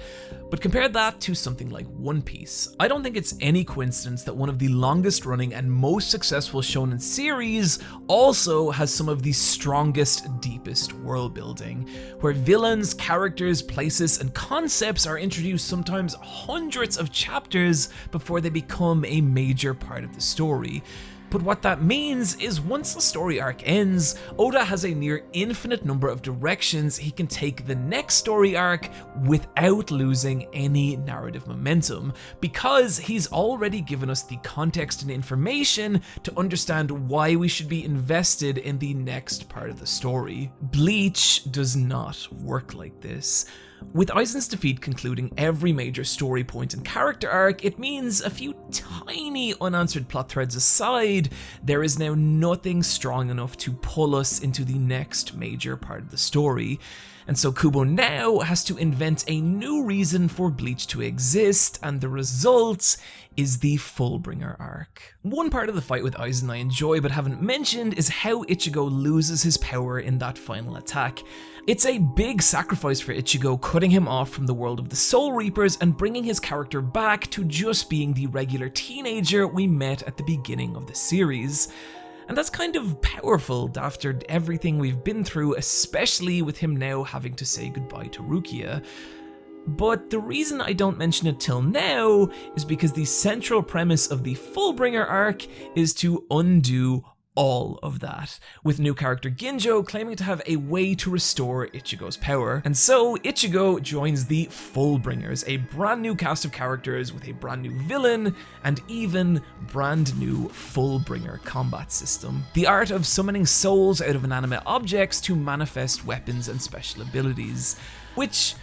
But compare that to something like One Piece. I don't think it's any coincidence that one of the longest running and most successful shonen series also has some of the strongest, deepest world building, where villains, characters, places, and concepts are introduced sometimes hundreds of chapters before they become a major part of the story. But what that means is once the story arc ends, Oda has a near infinite number of directions he can take the next story arc without losing any narrative momentum, because he's already given us the context and information to understand why we should be invested in the next part of the story. Bleach does not work like this. With Aizen's defeat concluding every major story point and character arc, it means a few tiny unanswered plot threads aside, there is now nothing strong enough to pull us into the next major part of the story. And so Kubo now has to invent a new reason for Bleach to exist, and the result is the Fullbringer arc. One part of the fight with Eisen I enjoy but haven't mentioned is how Ichigo loses his power in that final attack. It's a big sacrifice for Ichigo, cutting him off from the world of the Soul Reapers and bringing his character back to just being the regular teenager we met at the beginning of the series. And that's kind of powerful after everything we've been through, especially with him now having to say goodbye to Rukia. But the reason I don't mention it till now is because the central premise of the Fullbringer arc is to undo all of that, with new character Ginjo claiming to have a way to restore Ichigo's power. And so Ichigo joins the Fullbringers, a brand new cast of characters with a brand new villain and even brand new Fullbringer combat system. The art of summoning souls out of inanimate objects to manifest weapons and special abilities, which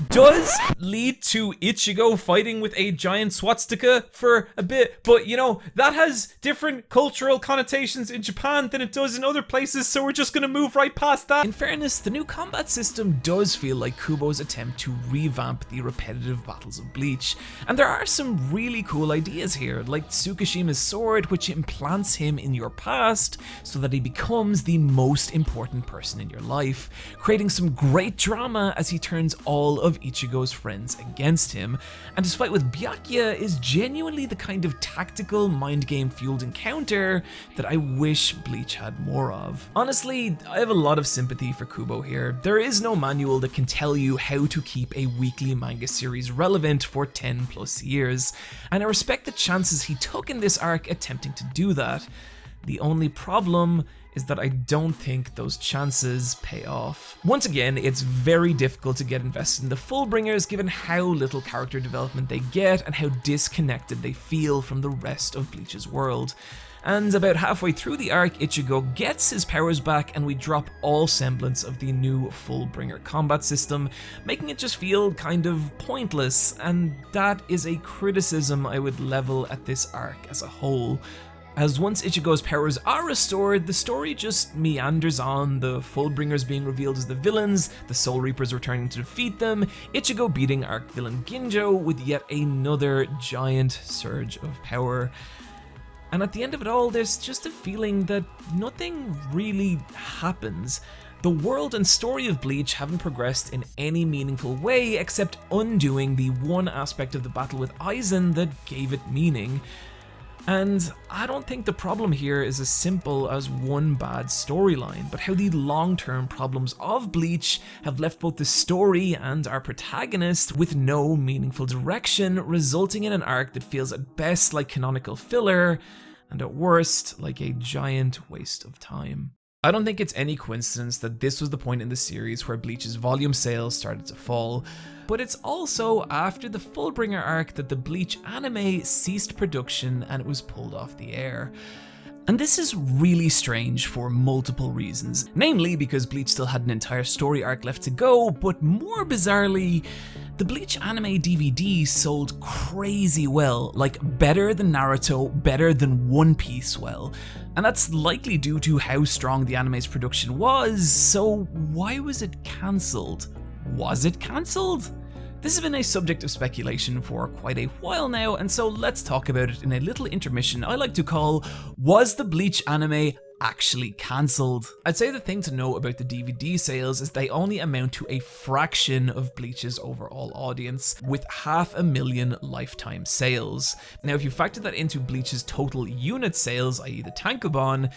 does lead to Ichigo fighting with a giant swastika for a bit, but you know, that has different cultural connotations in Japan than it does in other places, so we're just gonna move right past that. In fairness, the new combat system does feel like Kubo's attempt to revamp the repetitive battles of Bleach, and there are some really cool ideas here, like Tsukishima's sword, which implants him in your past so that he becomes the most important person in your life, creating some great drama as he turns all of Ichigo's friends against him. And his fight with Byakuya is genuinely the kind of tactical mind game fueled encounter that I wish Bleach had more of. Honestly, I have a lot of sympathy for Kubo here. There is no manual that can tell you how to keep a weekly manga series relevant for 10 plus years, and I respect the chances he took in this arc attempting to do that. The only problem is that I don't think those chances pay off. Once again, it's very difficult to get invested in the Fullbringers given how little character development they get and how disconnected they feel from the rest of Bleach's world. And about halfway through the arc, Ichigo gets his powers back and we drop all semblance of the new Fullbringer combat system, making it just feel kind of pointless, and that is a criticism I would level at this arc as a whole. As once Ichigo's powers are restored, the story just meanders on, the Fullbringers being revealed as the villains, the Soul Reapers returning to defeat them, Ichigo beating arc villain Ginjo with yet another giant surge of power. And at the end of it all, there's just a feeling that nothing really happens. The world and story of Bleach haven't progressed in any meaningful way except undoing the one aspect of the battle with Aizen that gave it meaning. And I don't think the problem here is as simple as one bad storyline, but how the long-term problems of Bleach have left both the story and our protagonist with no meaningful direction, resulting in an arc that feels at best like canonical filler, and at worst like a giant waste of time. I don't think it's any coincidence that this was the point in the series where Bleach's volume sales started to fall, but it's also after the Fullbringer arc that the Bleach anime ceased production and it was pulled off the air. And this is really strange for multiple reasons, namely because Bleach still had an entire story arc left to go, but more bizarrely, The Bleach anime DVD sold crazy well, like better than Naruto, better than One Piece well. And that's likely due to how strong the anime's production was, so why was it cancelled? Was it cancelled? This has been a subject of speculation for quite a while now, and so let's talk about it in a little intermission I like to call, Was the Bleach anime actually cancelled? I'd say the thing to know about the DVD sales is they only amount to a fraction of Bleach's overall audience, with 500,000 lifetime sales. Now if you factor that into Bleach's total unit sales, i.e. the tankobon,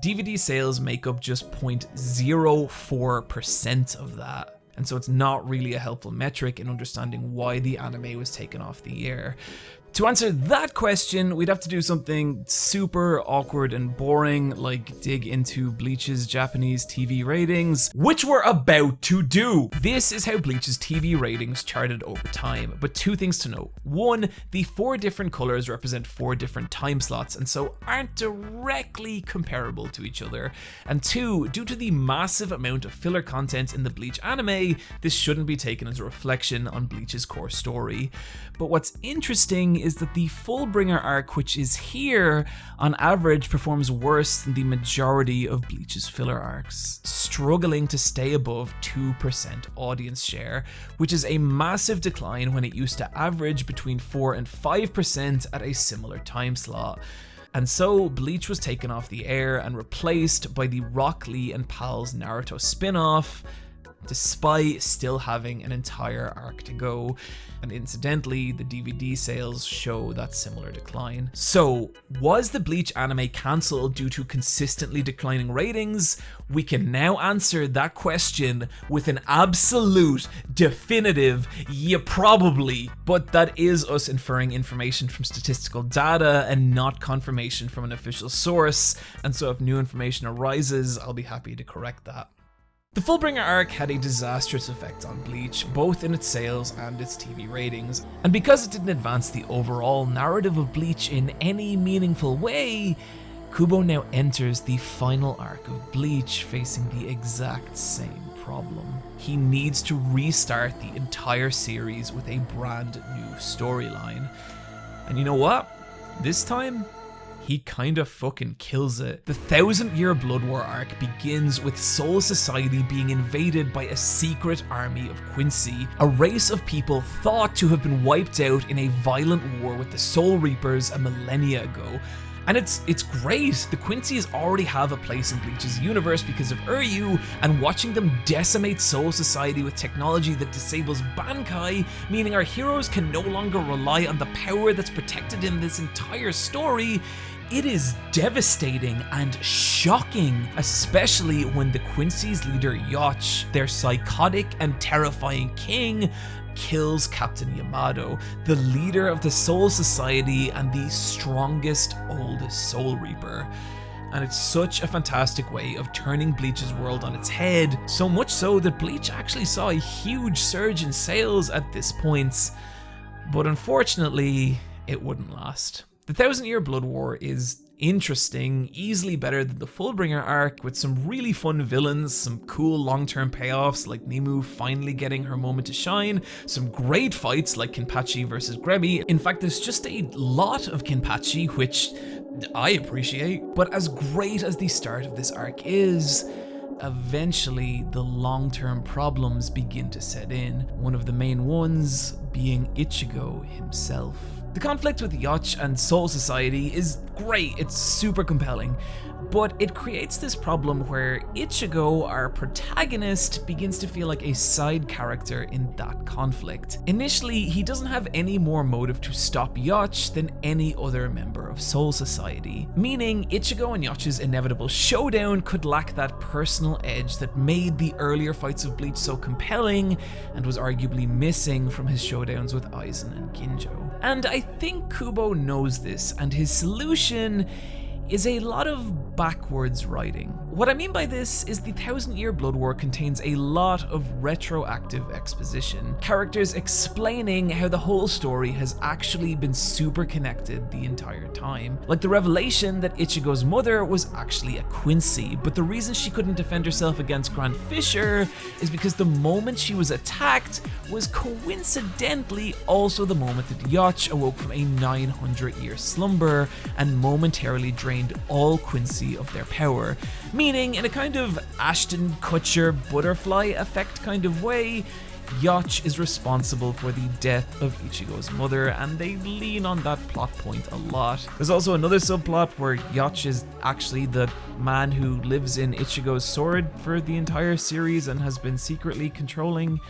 DVD sales make up just 0.04% of that. And so it's not really a helpful metric in understanding why the anime was taken off the air. To answer that question, we'd have to do something super awkward and boring, like dig into Bleach's Japanese TV ratings, which we're about to do. This is how Bleach's TV ratings charted over time, but two things to note. One, the 4 different colors represent 4 different time slots, and so aren't directly comparable to each other. And two, due to the massive amount of filler content in the Bleach anime, this shouldn't be taken as a reflection on Bleach's core story. But what's interesting is that the Fullbringer arc, which is here, on average performs worse than the majority of Bleach's filler arcs, struggling to stay above 2% audience share, which is a massive decline when it used to average between 4 and 5% at a similar time slot. And so Bleach was taken off the air and replaced by the Rock Lee and Pals Naruto spin-off, despite still having an entire arc to go. And incidentally, the DVD sales show that similar decline. So, was the Bleach anime cancelled due to consistently declining ratings? We can now answer that question with an absolute, definitive, yeah, probably. But that is us inferring information from statistical data and not confirmation from an official source. And so if new information arises, I'll be happy to correct that. The Fullbringer arc had a disastrous effect on Bleach, both in its sales and its TV ratings, and because it didn't advance the overall narrative of Bleach in any meaningful way, Kubo now enters the final arc of Bleach facing the exact same problem. He needs to restart the entire series with a brand new storyline. And you know what? This time, he kinda fucking kills it. The 1,000-Year Blood War arc begins with Soul Society being invaded by a secret army of Quincy, a race of people thought to have been wiped out in a violent war with the Soul Reapers a millennia ago. And it's great. The Quincy's already have a place in Bleach's universe because of Uryu, and watching them decimate Soul Society with technology that disables Bankai, meaning our heroes can no longer rely on the power that's protected in this entire story, it is devastating and shocking, especially when the Quincy's leader Yacht, their psychotic and terrifying king, kills Captain Yamato, the leader of the Soul Society and the strongest, oldest Soul Reaper. And it's such a fantastic way of turning Bleach's world on its head, so much so that Bleach actually saw a huge surge in sales at this point. But unfortunately, it wouldn't last. The 1,000-Year Blood War is interesting, easily better than the Fullbringer arc, with some really fun villains, some cool long-term payoffs like Nimue finally getting her moment to shine, some great fights like Kenpachi versus Gremmy. In fact, there's just a lot of Kenpachi, which I appreciate. But as great as the start of this arc is, eventually the long-term problems begin to set in, one of the main ones being Ichigo himself. The conflict with Yacht and Soul Society is great, it's super compelling, but it creates this problem where Ichigo, our protagonist, begins to feel like a side character in that conflict. Initially, he doesn't have any more motive to stop Yacht than any other member of Soul Society, meaning Ichigo and Yacht's inevitable showdown could lack that personal edge that made the earlier fights of Bleach so compelling and was arguably missing from his showdowns with Aizen and Ginjo. And I think Kubo knows this, and his solution is a lot of backwards writing. What I mean by this is the 1000-Year Blood War contains a lot of retroactive exposition. Characters explaining how the whole story has actually been super connected the entire time. Like the revelation that Ichigo's mother was actually a Quincy, but the reason she couldn't defend herself against Grand Fisher is because the moment she was attacked was coincidentally also the moment that Yacht awoke from a 900-year slumber and momentarily drained all Quincy of their power. Meaning, in a kind of Ashton Kutcher butterfly effect kind of way, Yacht is responsible for the death of Ichigo's mother, and they lean on that plot point a lot. There's also another subplot where Yacht is actually the man who lives in Ichigo's sword for the entire series and has been secretly controlling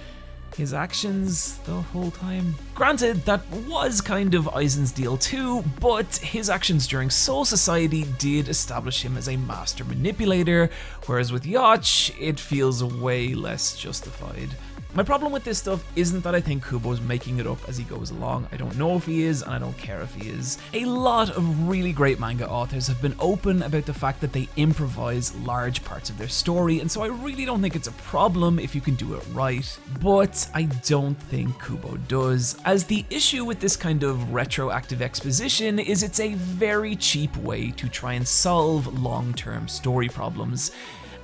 his actions the whole time. Granted, that was kind of Aizen's deal too, but his actions during Soul Society did establish him as a master manipulator, whereas with Yacht, it feels way less justified. My problem with this stuff isn't that I think Kubo's making it up as he goes along. I don't know if he is, and I don't care if he is. A lot of really great manga authors have been open about the fact that they improvise large parts of their story, and so I really don't think it's a problem if you can do it right. But I don't think Kubo does, as the issue with this kind of retroactive exposition is it's a very cheap way to try and solve long-term story problems.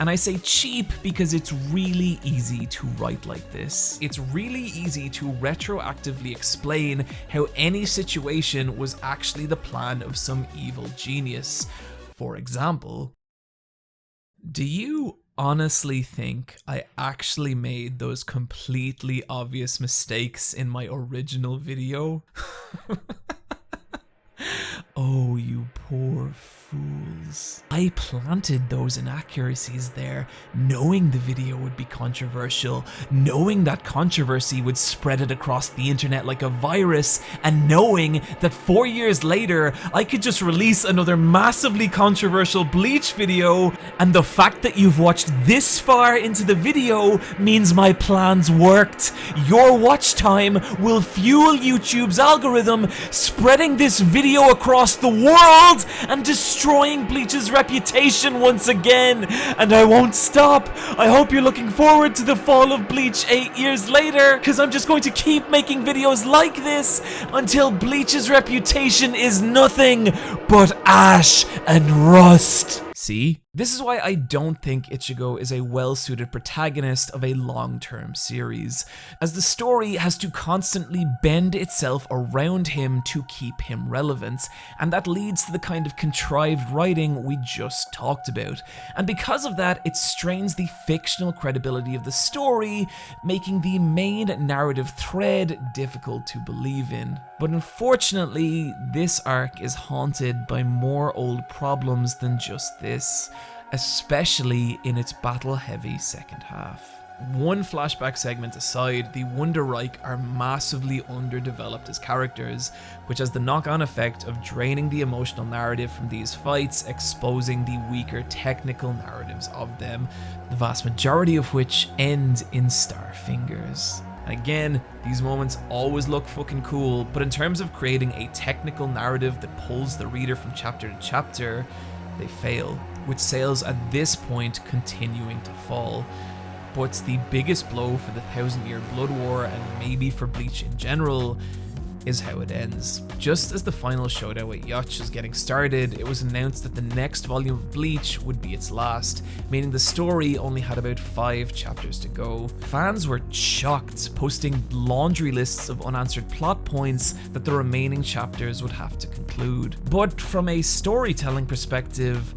And I say cheap because it's really easy to write like this. It's really easy to retroactively explain how any situation was actually the plan of some evil genius. For example, do you honestly think I actually made those completely obvious mistakes in my original video? Oh, you poor fools. I planted those inaccuracies there, knowing the video would be controversial, knowing that controversy would spread it across the internet like a virus, and knowing that 4 years later, I could just release another massively controversial Bleach video, and the fact that you've watched this far into the video means my plans worked. Your watch time will fuel YouTube's algorithm, spreading this video across the world and destroying Bleach's reputation once again. And I won't stop. I hope you're looking forward to the fall of Bleach 8 years later, because I'm just going to keep making videos like this until Bleach's reputation is nothing but ash and rust. See? This is why I don't think Ichigo is a well-suited protagonist of a long-term series, as the story has to constantly bend itself around him to keep him relevant, and that leads to the kind of contrived writing we just talked about. And because of that, it strains the fictional credibility of the story, making the main narrative thread difficult to believe in. But unfortunately, this arc is haunted by more old problems than just this, especially in its battle-heavy second half. One flashback segment aside, the Wonder Reich are massively underdeveloped as characters, which has the knock-on effect of draining the emotional narrative from these fights, exposing the weaker technical narratives of them, the vast majority of which end in star fingers. Again, these moments always look fucking cool, but in terms of creating a technical narrative that pulls the reader from chapter to chapter, they fail, with sales at this point continuing to fall. But the biggest blow for the 1000-Year Blood War, and maybe for Bleach in general, is how it ends. Just as the final showdown with Yacht was getting started, it was announced that the next volume of Bleach would be its last, meaning the story only had about 5 chapters to go. Fans were shocked, posting laundry lists of unanswered plot points that the remaining chapters would have to conclude. But from a storytelling perspective,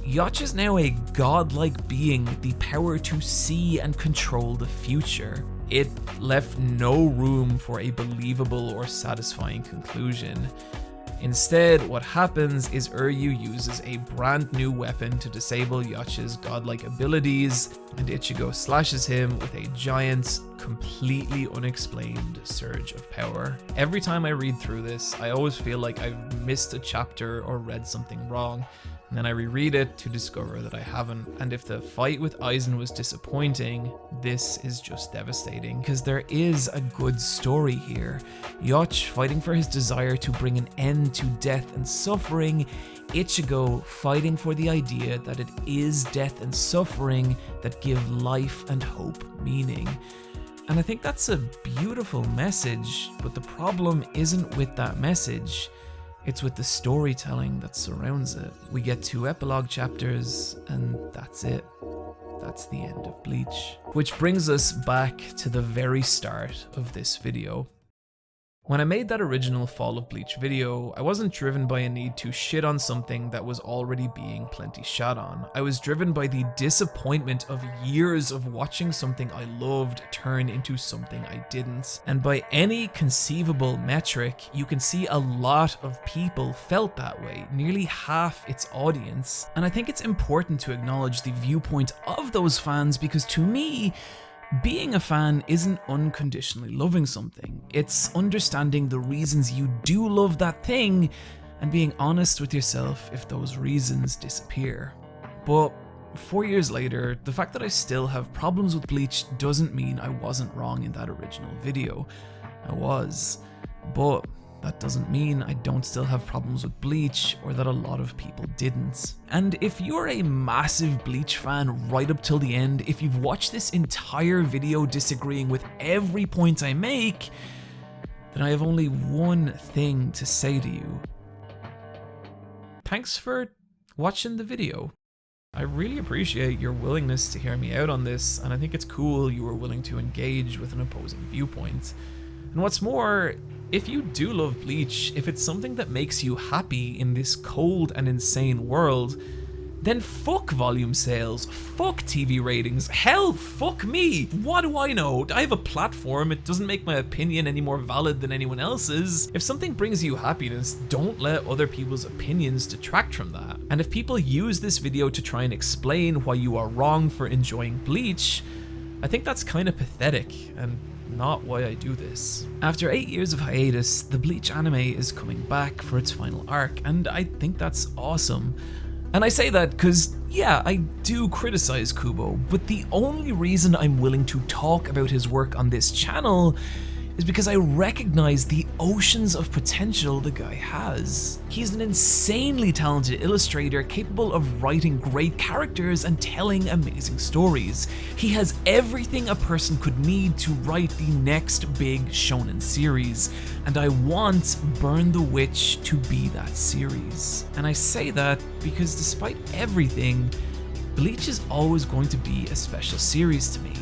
Yacht is now a godlike being with the power to see and control the future. It left no room for a believable or satisfying conclusion. Instead, what happens is Uryu uses a brand new weapon to disable Yacht's godlike abilities, and Ichigo slashes him with a giant, completely unexplained surge of power. Every time I read through this, I always feel like I've missed a chapter or read something wrong. and then I reread it to discover that I haven't. And if the fight with Eisen was disappointing, this is just devastating, because there is a good story here. Yacht fighting for his desire to bring an end to death and suffering, Ichigo fighting for the idea that it is death and suffering that give life and hope meaning. And I think that's a beautiful message, but the problem isn't with that message. It's with the storytelling that surrounds it. We get 2 epilogue chapters, and that's it. That's the end of Bleach. Which brings us back to the very start of this video. When I made that original Fall of Bleach video, I wasn't driven by a need to shit on something that was already being plenty shat on. I was driven by the disappointment of years of watching something I loved turn into something I didn't. And by any conceivable metric, you can see a lot of people felt that way, nearly half its audience. And I think it's important to acknowledge the viewpoint of those fans, because to me, being a fan isn't unconditionally loving something. It's understanding the reasons you do love that thing and being honest with yourself if those reasons disappear. But 4 years later, the fact that I still have problems with Bleach doesn't mean I wasn't wrong in that original video. I was. But that doesn't mean I don't still have problems with Bleach, or that a lot of people didn't. And if you're a massive Bleach fan right up till the end, if you've watched this entire video disagreeing with every point I make, then I have only one thing to say to you. Thanks for watching the video. I really appreciate your willingness to hear me out on this, and I think it's cool you were willing to engage with an opposing viewpoint. And what's more, if you do love Bleach, if it's something that makes you happy in this cold and insane world, then fuck volume sales, fuck TV ratings, hell, fuck me. What do I know? I have a platform, it doesn't make my opinion any more valid than anyone else's. If something brings you happiness, don't let other people's opinions detract from that. And if people use this video to try and explain why you are wrong for enjoying Bleach, I think that's kind of pathetic, and not why I do this. After 8 years of hiatus, the Bleach anime is coming back for its final arc, and I think that's awesome. And I say that because, yeah, I do criticize Kubo, but the only reason I'm willing to talk about his work on this channel is because I recognize the oceans of potential the guy has. He's an insanely talented illustrator capable of writing great characters and telling amazing stories. He has everything a person could need to write the next big shonen series, and I want Burn the Witch to be that series. And I say that because despite everything, Bleach is always going to be a special series to me.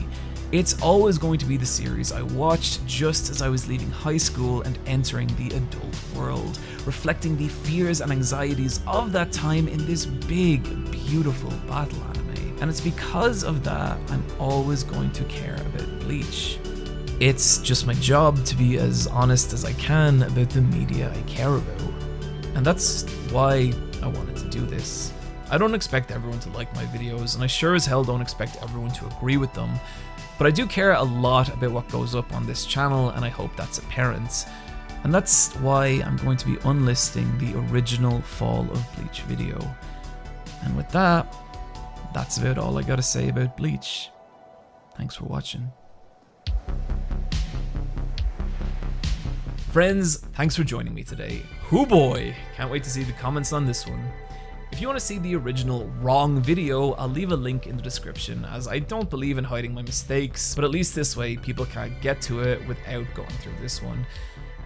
It's always going to be the series I watched just as I was leaving high school and entering the adult world, reflecting the fears and anxieties of that time in this big, beautiful battle anime. And it's because of that I'm always going to care about Bleach. It's just my job to be as honest as I can about the media I care about. And that's why I wanted to do this. I don't expect everyone to like my videos, and I sure as hell don't expect everyone to agree with them. But I do care a lot about what goes up on this channel, and I hope that's apparent. And that's why I'm going to be unlisting the original Fall of Bleach video. And with that, that's about all I gotta say about Bleach. Thanks for watching. Friends, thanks for joining me today. Hoo boy, can't wait to see the comments on this one. If you want to see the original wrong video, I'll leave a link in the description, as I don't believe in hiding my mistakes, but at least this way people can't get to it without going through this one.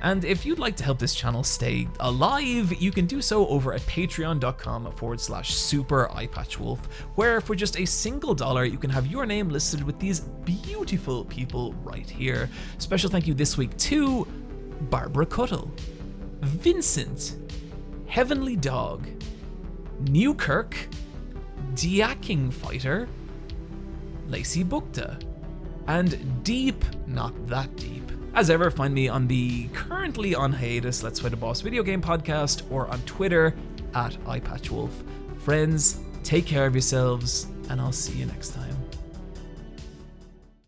And if you'd like to help this channel stay alive, you can do so over at patreon.com/super Eyepatchwolf, where for just a single $1 you can have your name listed with these beautiful people right here. Special thank you this week to Barbara Cuttle, Vincent, Heavenly Dog, Newkirk, Diaking Fighter, Lacey Bukta, and Deep Not That Deep. As ever, find me on the currently on hiatus Let's Fight a Boss video game podcast, or on Twitter @Eyepatchwolf. Friends, take care of yourselves, and I'll see you next time.